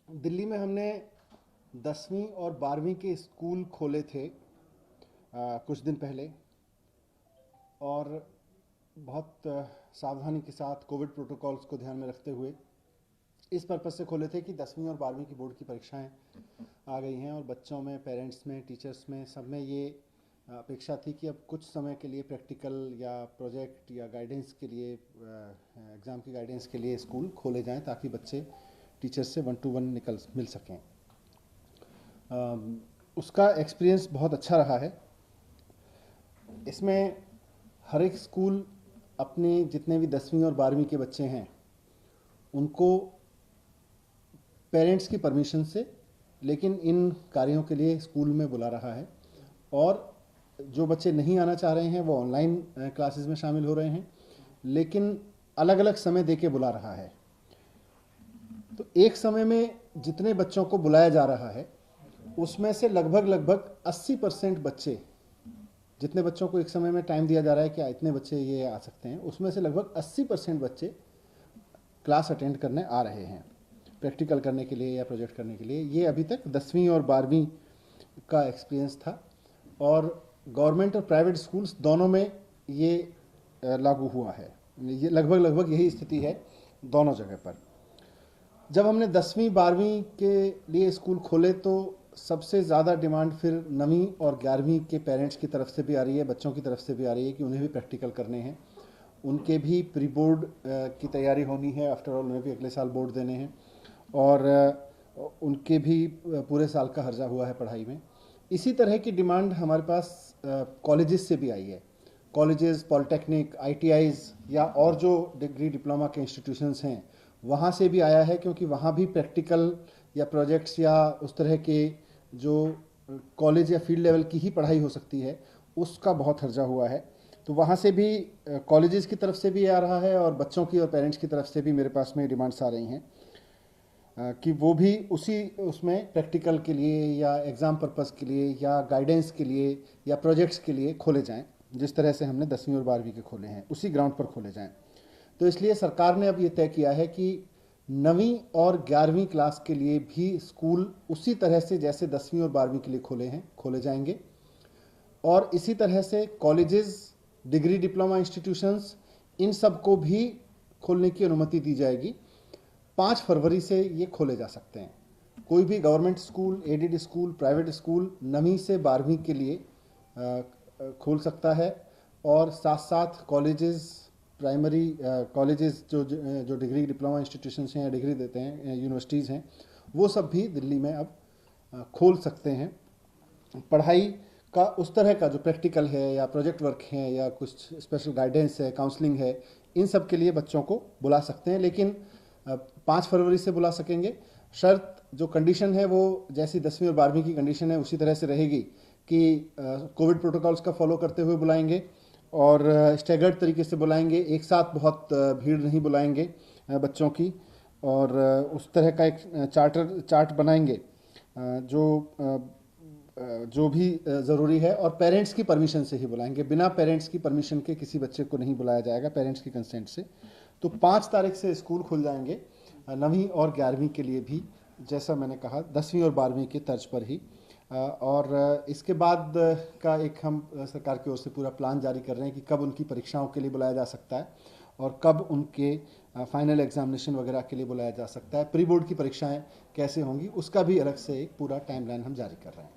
दिल्ली में हमने 10वीं और 12वीं के स्कूल खोले थे कुछ दिन पहले। और बहुत सावधानी के साथ कोविड प्रोटोकॉल्स को ध्यान में रखते हुए इस पर्पज़ से खोले थे कि 10वीं और 12वीं की बोर्ड की परीक्षाएं आ गई हैं और बच्चों में, पेरेंट्स में, टीचर्स में, सब में ये अपेक्षा थी कि अब कुछ समय के लिए प्रैक्टिकल या प्रोजेक्ट या गाइडेंस के लिए, एग्ज़ाम की गाइडेंस के लिए स्कूल खोले जाएं ताकि बच्चे टीचर्स से 1-to-1 मिल सकें। उसका एक्सपीरियंस बहुत अच्छा रहा है। इसमें हर एक स्कूल अपने जितने भी 10वीं और 12वीं के बच्चे हैं उनको पेरेंट्स की परमिशन से, लेकिन इन कार्यों के लिए स्कूल में बुला रहा है। और जो बच्चे नहीं आना चाह रहे हैं वो ऑनलाइन क्लासेस में शामिल हो रहे हैं, लेकिन अलग अलग समय दे के बुला रहा है। तो एक समय में जितने बच्चों को बुलाया जा रहा है उसमें से लगभग 80% बच्चे, जितने बच्चों को एक समय में टाइम दिया जा रहा है कि इतने बच्चे ये आ सकते हैं, उसमें से लगभग 80% बच्चे क्लास अटेंड करने आ रहे हैं प्रैक्टिकल करने के लिए या प्रोजेक्ट करने के लिए। ये अभी तक 10वीं और 12वीं का एक्सपीरियंस था और गवर्नमेंट और प्राइवेट स्कूल्स दोनों में ये लागू हुआ है। ये लगभग यही स्थिति है दोनों जगह पर। जब हमने 10वीं 12वीं के लिए स्कूल खोले तो सबसे ज़्यादा डिमांड फिर 9वीं और 11वीं के पेरेंट्स की तरफ से भी आ रही है, बच्चों की तरफ से भी आ रही है कि उन्हें भी प्रैक्टिकल करने हैं, उनके भी प्री बोर्ड की तैयारी होनी है। आफ्टर ऑल उन्हें भी अगले साल बोर्ड देने हैं और उनके भी पूरे साल का हर्जा हुआ है पढ़ाई में। इसी तरह की डिमांड हमारे पास कॉलेजेस से भी आई है। कॉलेजेस, पॉलिटेक्निक, आईटीआईज़ या और जो डिग्री डिप्लोमा के इंस्टीट्यूशंस हैं वहाँ से भी आया है, क्योंकि वहाँ भी प्रैक्टिकल या प्रोजेक्ट्स या उस तरह के जो कॉलेज या फील्ड लेवल की ही पढ़ाई हो सकती है उसका बहुत हर्जा हुआ है। तो वहाँ से भी कॉलेजेस की तरफ से भी आ रहा है और बच्चों की और पेरेंट्स की तरफ से भी मेरे पास में डिमांड्स आ रही हैं कि वो भी उसमें प्रैक्टिकल के लिए या एग्ज़ाम पर्पज़ के लिए या गाइडेंस के लिए या प्रोजेक्ट्स के लिए खोले जाएं। जिस तरह से हमने 10वीं और 12वीं के खोले हैं उसी ग्राउंड पर खोले जाएं। तो इसलिए सरकार ने अब ये तय किया है कि 9वीं और 11वीं क्लास के लिए भी स्कूल उसी तरह से जैसे 10वीं और 12वीं के लिए खोले हैं खोले जाएंगे। और इसी तरह से कॉलेजेस, डिग्री डिप्लोमा इंस्टीट्यूशंस, इन सब को भी खोलने की अनुमति दी जाएगी। 5 फरवरी से ये खोले जा सकते हैं। कोई भी government school, aided school, private school 9वीं से 12वीं के लिए खोल सकता है। और साथ साथ कॉलेजेस, प्राइमरी कॉलेजेस जो डिग्री डिप्लोमा इंस्टीट्यूशंस हैं या डिग्री देते हैं, यूनिवर्सिटीज़ हैं, वो सब भी दिल्ली में अब खोल सकते हैं। पढ़ाई का उस तरह का जो प्रैक्टिकल है या प्रोजेक्ट वर्क है या कुछ स्पेशल गाइडेंस है, काउंसलिंग है, इन सब के लिए बच्चों को बुला सकते हैं, लेकिन 5 फरवरी से बुला सकेंगे। शर्त, जो कंडीशन है वो जैसी 10वीं और 12वीं की कंडीशन है उसी तरह से रहेगी कि कोविड प्रोटोकॉल्स का फॉलो करते हुए बुलाएंगे और स्टैगर्ड तरीके से बुलाएंगे, एक साथ बहुत भीड़ नहीं बुलाएंगे बच्चों की। और उस तरह का एक चार्ट बनाएंगे जो भी ज़रूरी है, और पेरेंट्स की परमिशन से ही बुलाएंगे। बिना पेरेंट्स की परमिशन के किसी बच्चे को नहीं बुलाया जाएगा, पेरेंट्स की कंसेंट से। तो 5 तारीख से स्कूल खुल जाएंगे 9वीं और 11वीं के लिए भी, जैसा मैंने कहा 10वीं और 12वीं के तर्ज पर ही। और इसके बाद का एक हम सरकार की ओर से पूरा प्लान जारी कर रहे हैं कि कब उनकी परीक्षाओं के लिए बुलाया जा सकता है और कब उनके फाइनल एग्जामिनेशन वगैरह के लिए बुलाया जा सकता है। प्री बोर्ड की परीक्षाएं कैसे होंगी उसका भी अलग से एक पूरा टाइमलाइन हम जारी कर रहे हैं।